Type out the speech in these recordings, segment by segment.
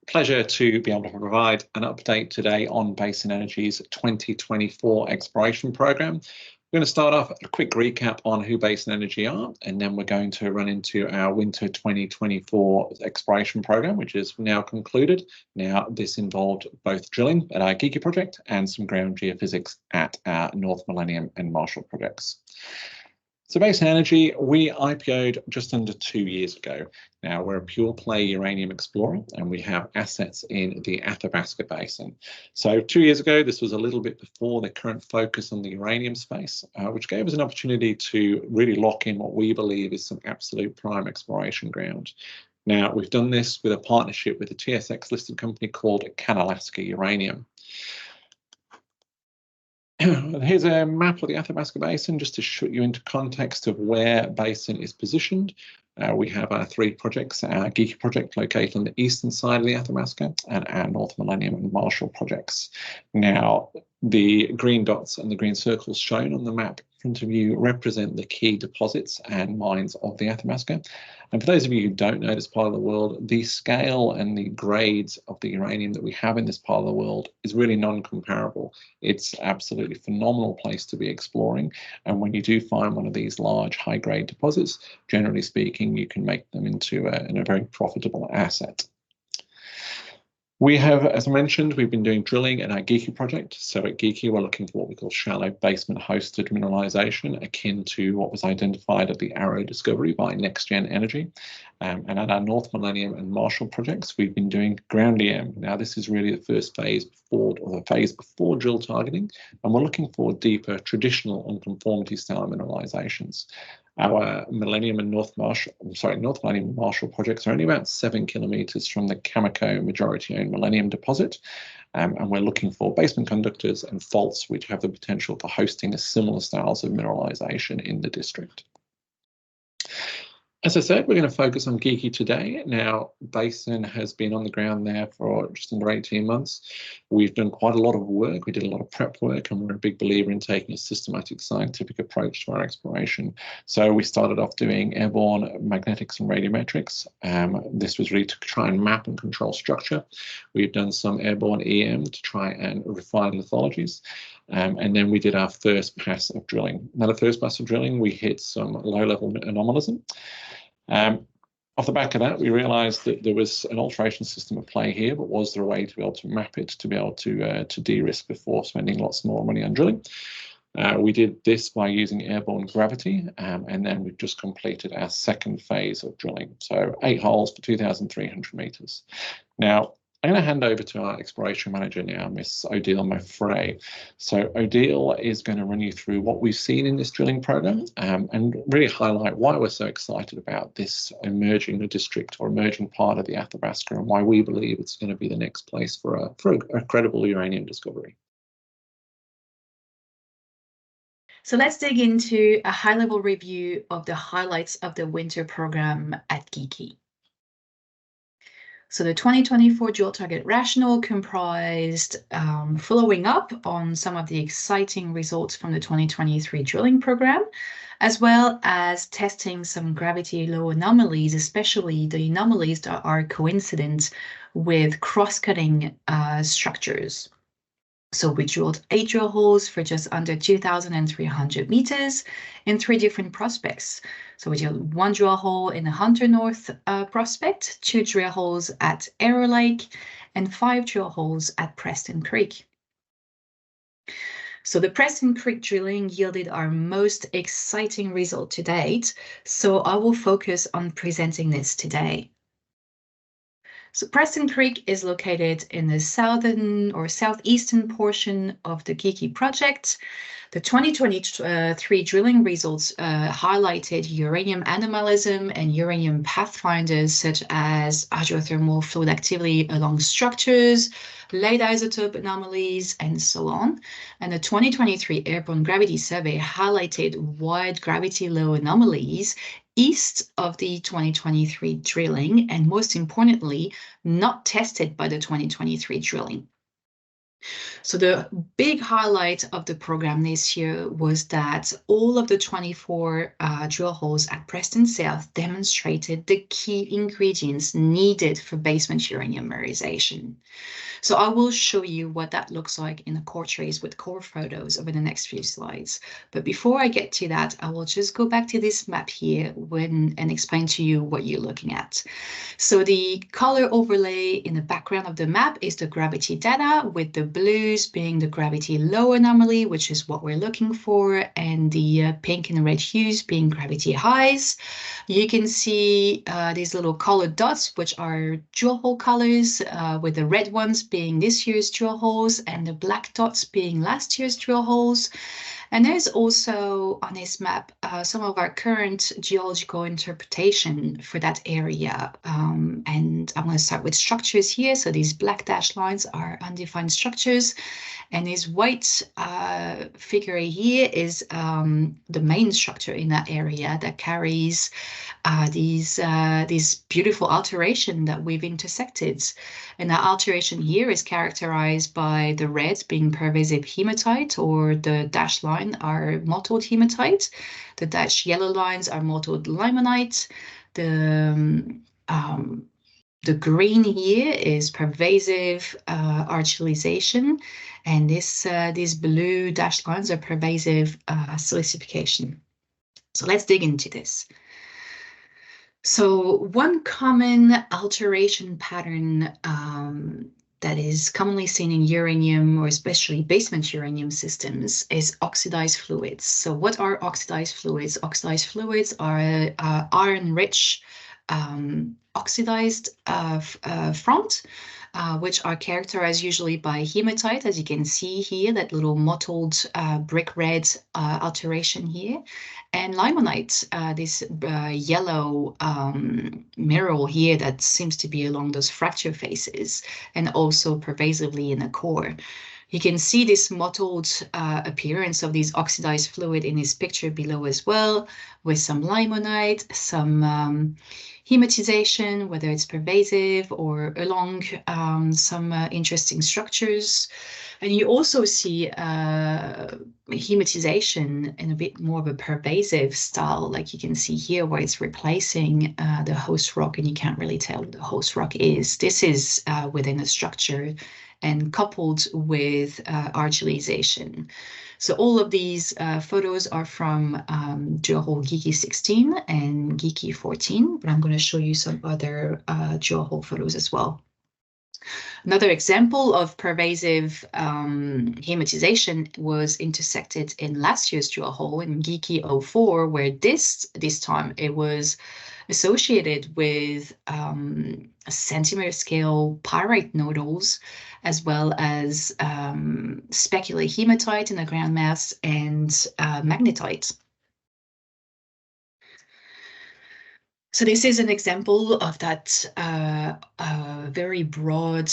Pleasure to be able to provide an update today on Basin Energy's 2024 exploration program. We're going to start off a quick recap on who Basin Energy are, and then we're going to run into our winter 2024 exploration program, which is now concluded. Now, this involved both drilling at our Geikie project and some ground geophysics at our North Millennium and Marshall projects. So Basin Energy, we IPO'd just under 2 years ago. Now we're a pure play uranium explorer and we have assets in the Athabasca Basin. So 2 years ago, this was a little bit before the current focus on the uranium space, which gave us an opportunity to really lock in what we believe is some absolute prime exploration ground. Now we've done this with a partnership with a TSX listed company called Canalaska Uranium. Here's a map of the Athabasca Basin just to show you into context of where Basin is positioned. We have our 3 projects, our Geikie project located on the eastern side of the Athabasca and our North Millennium and Marshall projects. Now, the green dots and the green circles shown on the map in front of you represent the key deposits and mines of the Athabasca. And for those of you who don't know this part of the world, the scale and the grades of the uranium that we have in this part of the world is really non-comparable. It's absolutely phenomenal place to be exploring. And when you do find one of these large high-grade deposits, generally speaking, you can make them into a very profitable asset. We have, as I mentioned, we've been doing drilling at our Geikie project. So at Geikie, we're looking for what we call shallow basement-hosted mineralization, akin to what was identified at the Arrow discovery by NextGen Energy. And at our North Millennium and Marshall projects, we've been doing ground EM. Now, this is really the first phase before, or the phase before drill targeting, and we're looking for deeper traditional unconformity-style mineralizations. Our Millennium and North Millennium and Marshall projects are only about 7 kilometers from the Cameco majority-owned Millennium deposit, and we're looking for basement conductors and faults which have the potential for hosting a similar styles of mineralization in the district. As I said, we're going to focus on Geikie today. Now, Basin has been on the ground there for just under 18 months. We've done quite a lot of work. We did a lot of prep work, and we're a big believer in taking a systematic scientific approach to our exploration. So we started off doing airborne magnetics and radiometrics. This was really to try and map and control structure. We've done some airborne EM to try and refine lithologies. And then we did our first pass of drilling. Now, the first pass of drilling, we hit some low-level anomalism. Off the back of that, we realized that there was an alteration system at play here, but was there a way to be able to map it, to be able to de-risk before spending lots more money on drilling? We did this by using airborne gravity, and then we've just completed our second phase of drilling. So 8 holes for 2,300 meters. Now, I'm going to hand over to our exploration manager now, Miss Odile Maufrais. So Odile is going to run you through what we've seen in this drilling program and really highlight why we're so excited about this emerging district or emerging part of the Athabasca and why we believe it's going to be the next place for a credible uranium discovery. So let's dig into a high-level review of the highlights of the winter program at Geikie. So the 2024 dual target rationale comprised following up on some of the exciting results from the 2023 drilling program, as well as testing some gravity low anomalies, especially the anomalies that are coincident with cross-cutting structures. So we drilled 8 drill holes for just under 2,300 meters in 3 different prospects. So we did 1 drill hole in the Hunter North prospect, 2 drill holes at Arrow Lake, and 5 drill holes at Preston Creek. So the Preston Creek drilling yielded our most exciting result to date, so I will focus on presenting this today. So Preston Creek is located in the southern or southeastern portion of the Geikie project. The 2023 drilling results highlighted uranium anomalism and uranium pathfinders such as hydrothermal fluid activity along structures, late isotope anomalies, and so on. And the 2023 airborne gravity survey highlighted wide gravity low anomalies east of the 2023 drilling, and most importantly, not tested by the 2023 drilling. So the big highlight of the program this year was that all of the 24 drill holes at Preston South demonstrated the key ingredients needed for basement uranium mineralization. So I will show you what that looks like in a core trace with core photos over the next few slides. But before I get to that, I will just go back to this map here and explain to you what you're looking at. So the color overlay in the background of the map is the gravity data, with the blues being the gravity low anomaly, which is what we're looking for, and the pink and red hues being gravity highs. You can see these little colored dots, which are drill hole colors, with the red ones being this year's drill holes and the black dots being last year's drill holes. And there's also on this map some of our current geological interpretation for that area. And I'm going to start with structures here. So these black dashed lines are undefined structures. And this white figure here is the main structure in that area that carries these beautiful alteration that we've intersected. And that alteration here is characterized by the reds being pervasive hematite, or the dashed line are mottled hematite. The dashed yellow lines are mottled limonite. The green here is pervasive argillization, and these blue dashed lines are pervasive silicification. So let's dig into this. So one common alteration pattern that is commonly seen in uranium, or especially basement uranium systems, is oxidized fluids. So what are oxidized fluids? Oxidized fluids are iron-rich oxidized front, which are characterized usually by hematite, as you can see here, that little mottled brick red alteration here, and limonite, this yellow mineral here that seems to be along those fracture faces, and also pervasively in the core. You can see this mottled appearance of this oxidized fluid in this picture below as well, with some limonite, some hematization, whether it's pervasive or along some interesting structures. And you also see hematization in a bit more of a pervasive style, like you can see here, where it's replacing the host rock, and you can't really tell what the host rock is. This is within a structure and coupled with argillization. So all of these photos are from drill hole Geikie 16 and Geikie 14, but I'm going to show you some other drill hole photos as well. Another example of pervasive hematization was intersected in last year's drill hole in Geikie 04, where this time it was associated with centimeter scale pyrite nodules, as well as specular hematite in the ground mass and magnetite. So this is an example of that very broad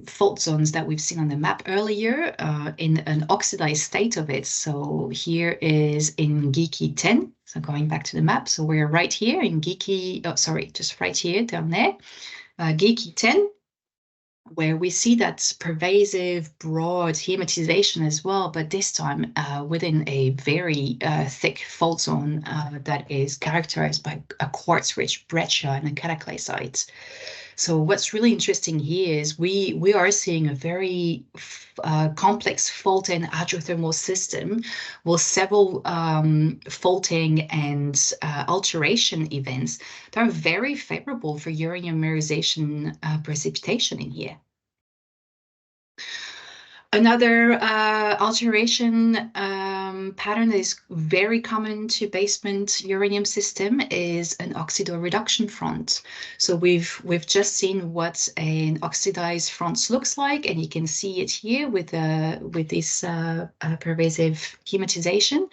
fault zones that we've seen on the map earlier in an oxidized state of it. So here is in Geikie 10. So going back to the map, so we're right here in Geikie, oh, sorry, just right here down there, Geikie 10, where we see that pervasive, broad hematization as well, but this time within a very thick fault zone that is characterized by a quartz-rich breccia and a cataclysite. So what's really interesting here is we are seeing a very complex fault and hydrothermal system with several faulting and alteration events that are very favorable for uranium mineralization precipitation in here. Another alteration pattern that is very common to basement uranium system is an oxidoreduction front. So we've just seen what an oxidized front looks like, and you can see it here with this pervasive hematization.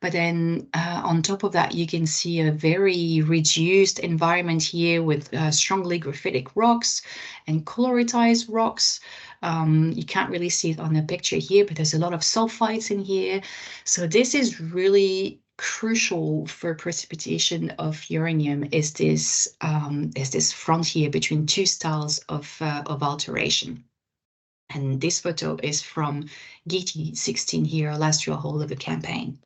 But then on top of that, you can see a very reduced environment here with strongly graphitic rocks and coloritized rocks. You can't really see it on the picture here, but there's a lot of sulfides in here. So this is really crucial for precipitation of uranium, is this front here between two styles of alteration. And this photo is from Geikie 16 here, last drill hole of the campaign.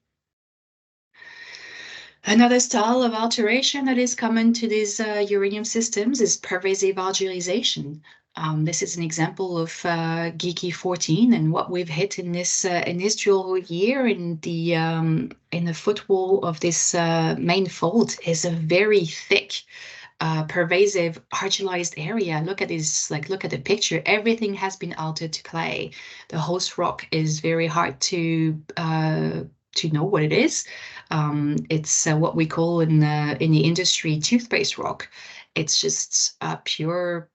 Another style of alteration that is common to these uranium systems is pervasive argillization. This is an example of Geikie 14, and what we've hit in this drill hole here in the footwall of this main fault is a very thick, pervasive argillized area. Look at this, look at the picture. Everything has been altered to clay. The host rock is very hard to know what it is. It's what we call in the industry toothpaste rock. It's just pure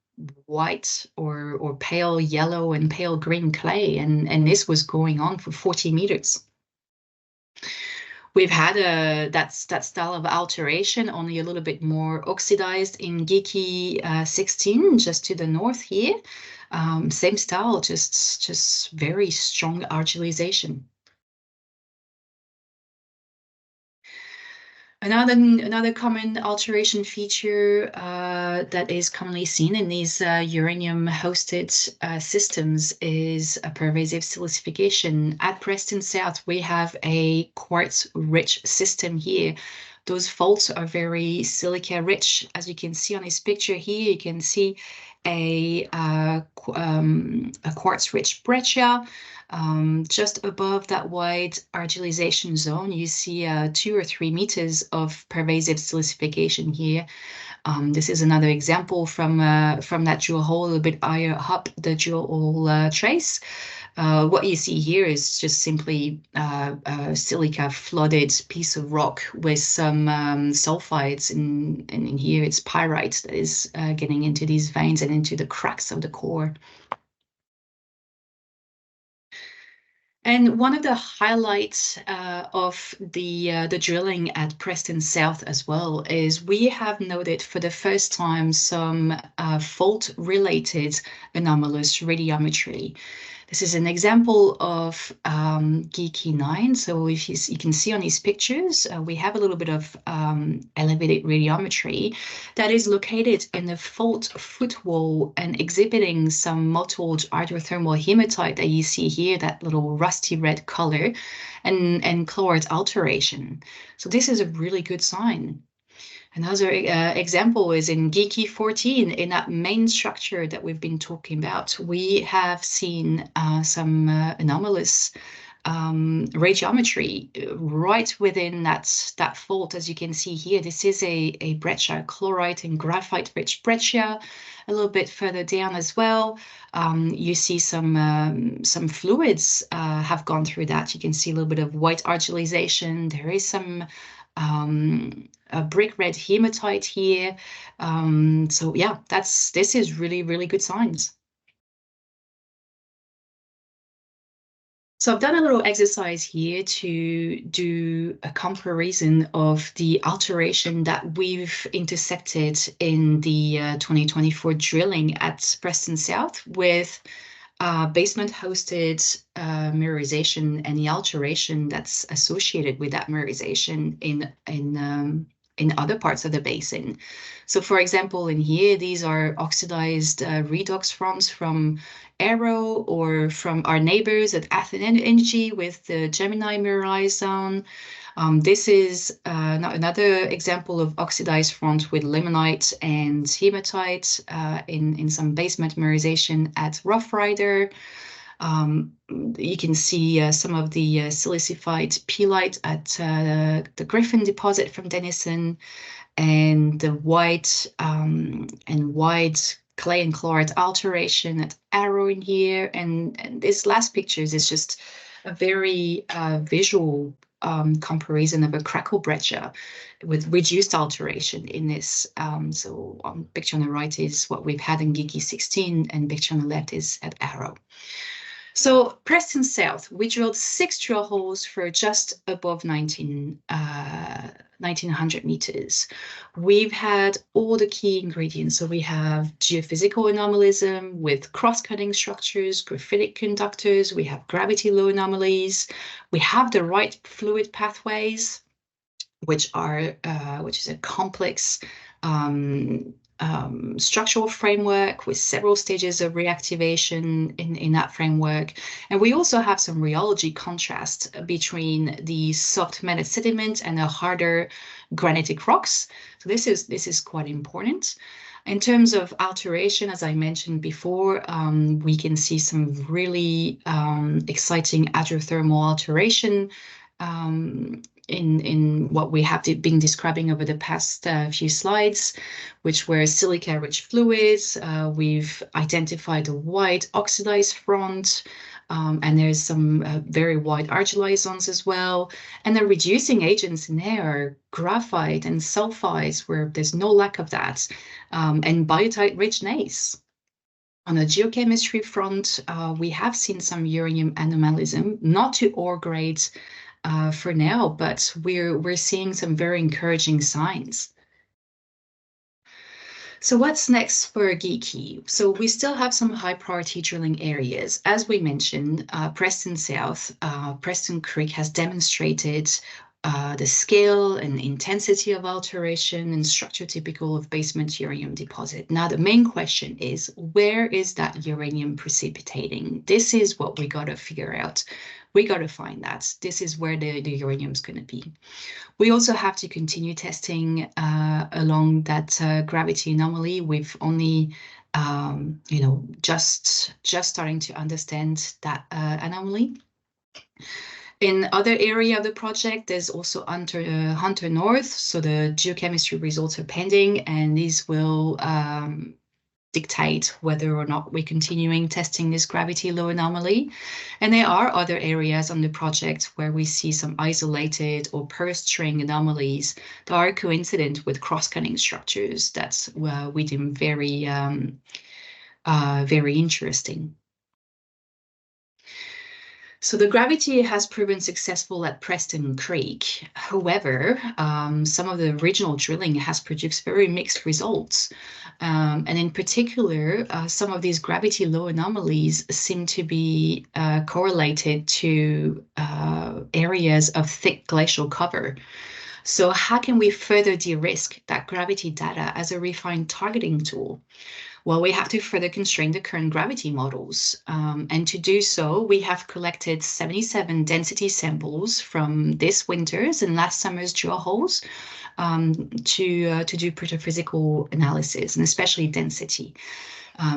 white or pale yellow and pale green clay, and this was going on for 40 meters. We've had that style of alteration, only a little bit more oxidized in Geikie 16, just to the north here. Same style, just very strong argillization. Another common alteration feature that is commonly seen in these uranium-hosted systems is a pervasive silicification. At Preston South, we have a quartz-rich system here. Those faults are very silica-rich. As you can see on this picture here, you can see a quartz-rich breccia. Just above that wide argillization zone, you see 2 or 3 meters of pervasive silicification here. This is another example from that drill hole, a little bit higher up the drill hole trace. What you see here is just simply a silica flooded piece of rock with some sulfides, and in here it's pyrite that is getting into these veins and into the cracks of the core. And one of the highlights of the drilling at Preston South as well is we have noted for the first time some fault-related anomalous radiometry. This is an example of Geikie 9. So if you can see on these pictures, we have a little bit of elevated radiometry that is located in the fault footwall and exhibiting some mottled hydrothermal hematite that you see here, that little rusty red color, and chloride alteration. So this is a really good sign. Another example is in Geikie 14, in that main structure that we've been talking about. We have seen some anomalous radiometry right within that fault. As you can see here, this is a breccia, chlorite and graphite-rich breccia. A little bit further down as well, you see some fluids have gone through that. You can see a little bit of white argillization. There is some a brick red hematite here. So yeah, this is really, really good signs. So I've done a little exercise here to do a comparison of the alteration that we've intersected in the 2024 drilling at Preston South with basement-hosted mirrorization and the alteration that's associated with that mirrorization in other parts of the basin. So for example, in here, these are oxidized redox fronts from Arrow or from our neighbors at Athens Energy with the Gemini mirrorized zone. This is another example of oxidized front with limonite and hematite in some basement mineralization at Rough Rider. You can see some of the silicified peelite at the Griffin deposit from Denison, and the white and wide clay and chloride alteration at Arrow in here. And this last pictures is just a very visual comparison of a crackle breccia with reduced alteration in this. So picture on the right is what we've had in Geikie 16, and picture on the left is at Arrow. So Preston South, we drilled 6 drill holes for just above 1900 meters. We've had all the key ingredients. So we have geophysical anomalism with cross-cutting structures, graphitic conductors. We have gravity low anomalies. We have the right fluid pathways, which is a complex structural framework with several stages of reactivation in that framework. And we also have some rheology contrast between the soft metasediment and the harder granitic rocks. So this is quite important. In terms of alteration, as I mentioned before, we can see some really exciting hydrothermal alteration in what we have been describing over the past few slides, which were silica-rich fluids. We've identified a wide oxidized front, and there's some very wide argillized zones as well. And the reducing agents in there are graphite and sulfides, where there's no lack of that, and biotite-rich gneiss. On the geochemistry front, we have seen some uranium anomalism, not to ore grades for now, but we're seeing some very encouraging signs. So what's next for Geikie? So we still have some high priority drilling areas. As we mentioned, Preston South, Preston Creek has demonstrated the scale and intensity of alteration and structure typical of basement uranium deposit. Now, the main question is, where is that uranium precipitating? This is what we got to figure out. We got to find that. This is where the uranium is going to be. We also have to continue testing along that gravity anomaly. We've only, just starting to understand that anomaly. In other area of the project, there's also Hunter North. So the geochemistry results are pending, and these will dictate whether or not we're continuing testing this gravity low anomaly. And there are other areas on the project where we see some isolated or per-string anomalies that are coincident with cross-cutting structures. That's we deem very, very interesting. So the gravity has proven successful at Preston Creek. However, some of the original drilling has produced very mixed results. And in particular, some of these gravity low anomalies seem to be correlated to areas of thick glacial cover. So how can we further de-risk that gravity data as a refined targeting tool? Well, we have to further constrain the current gravity models. And to do so, we have collected 77 density samples from this winter's and last summer's drill holes to do petrophysical analysis, and especially density.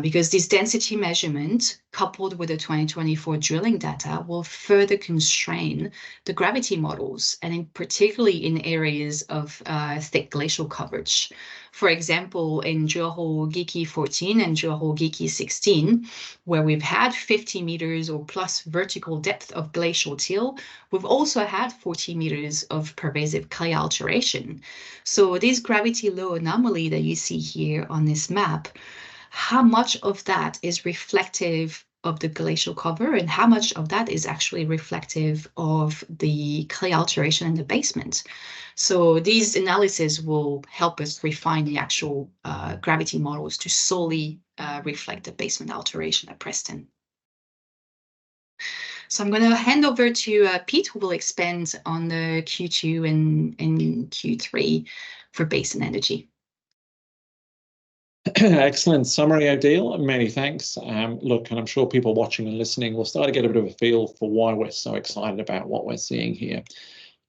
Because this density measurement, coupled with the 2024 drilling data, will further constrain the gravity models, and particularly in areas of thick glacial coverage. For example, in drill hole Geikie 14 and drill hole Geikie 16, where we've had 50 meters or plus vertical depth of glacial till, we've also had 40 meters of pervasive clay alteration. So this gravity low anomaly that you see here on this map, how much of that is reflective of the glacial cover and how much of that is actually reflective of the clay alteration in the basement? So these analyses will help us refine the actual gravity models to solely reflect the basement alteration at Preston. So I'm going to hand over to Pete, who will expand on the Q2 and Q3 for Basin Energy. Excellent summary, Odile. Many thanks. Look, and I'm sure people watching and listening will start to get a bit of a feel for why we're so excited about what we're seeing here.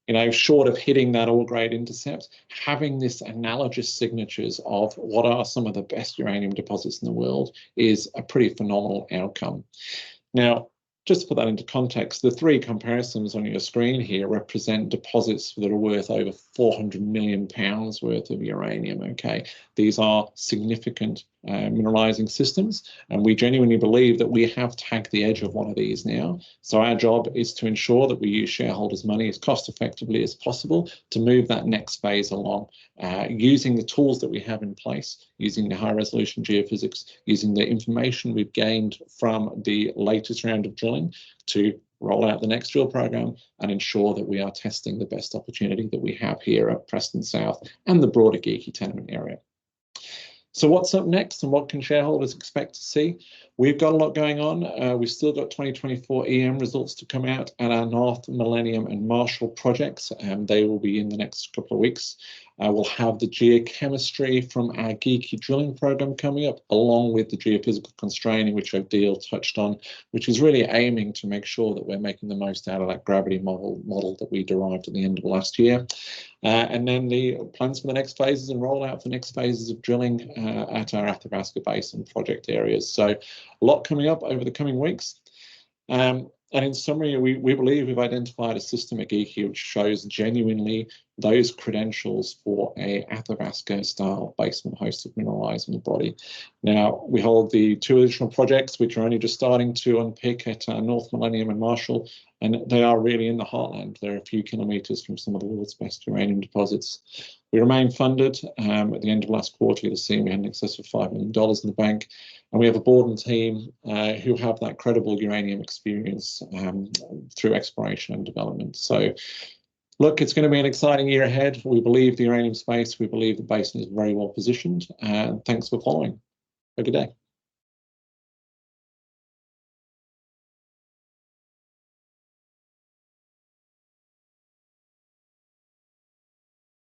You know, short of hitting that ore grade intercept, having this analogous signatures of what are some of the best uranium deposits in the world is a pretty phenomenal outcome. Now, just to put that into context, the three comparisons on your screen here represent deposits that are worth over 400 million pounds worth of uranium, okay? These are significant mineralizing systems, and we genuinely believe that we have tagged the edge of one of these now. So our job is to ensure that we use shareholders' money as cost effectively as possible to move that next phase along, using the tools that we have in place, using the high resolution geophysics, using the information we've gained from the latest round of drilling to roll out the next drill program and ensure that we are testing the best opportunity that we have here at Preston South and the broader Geikie tenement area. So what's up next and what can shareholders expect to see? We've got a lot going on. We've still got 2024 EM results to come out at our North Millennium and Marshall projects. They will be in the next couple of weeks. We'll have the geochemistry from our Geikie drilling program coming up, along with the geophysical constraining, which Odile touched on, which is really aiming to make sure that we're making the most out of that gravity model that we derived at the end of last year. And then the plans for the next phases and rollout for next phases of drilling at our Athabasca Basin project areas. So a lot coming up over the coming weeks. And in summary, we believe we've identified a system at Geikie which shows genuinely those credentials for a Athabasca-style basement-hosted mineralizing body. Now, we hold the 2 additional projects, which are only just starting to unpick at North Millennium and Marshall, and they are really in the heartland. They're a few kilometres from some of the world's best uranium deposits. We remain funded. At the end of last quarter, you'll see we had in excess of $5 million in the bank, and we have a board and team who have that credible uranium experience through exploration and development. So, look, it's going to be an exciting year ahead. We believe the uranium space, we believe the basin is very well positioned, and thanks for following. Have a good day.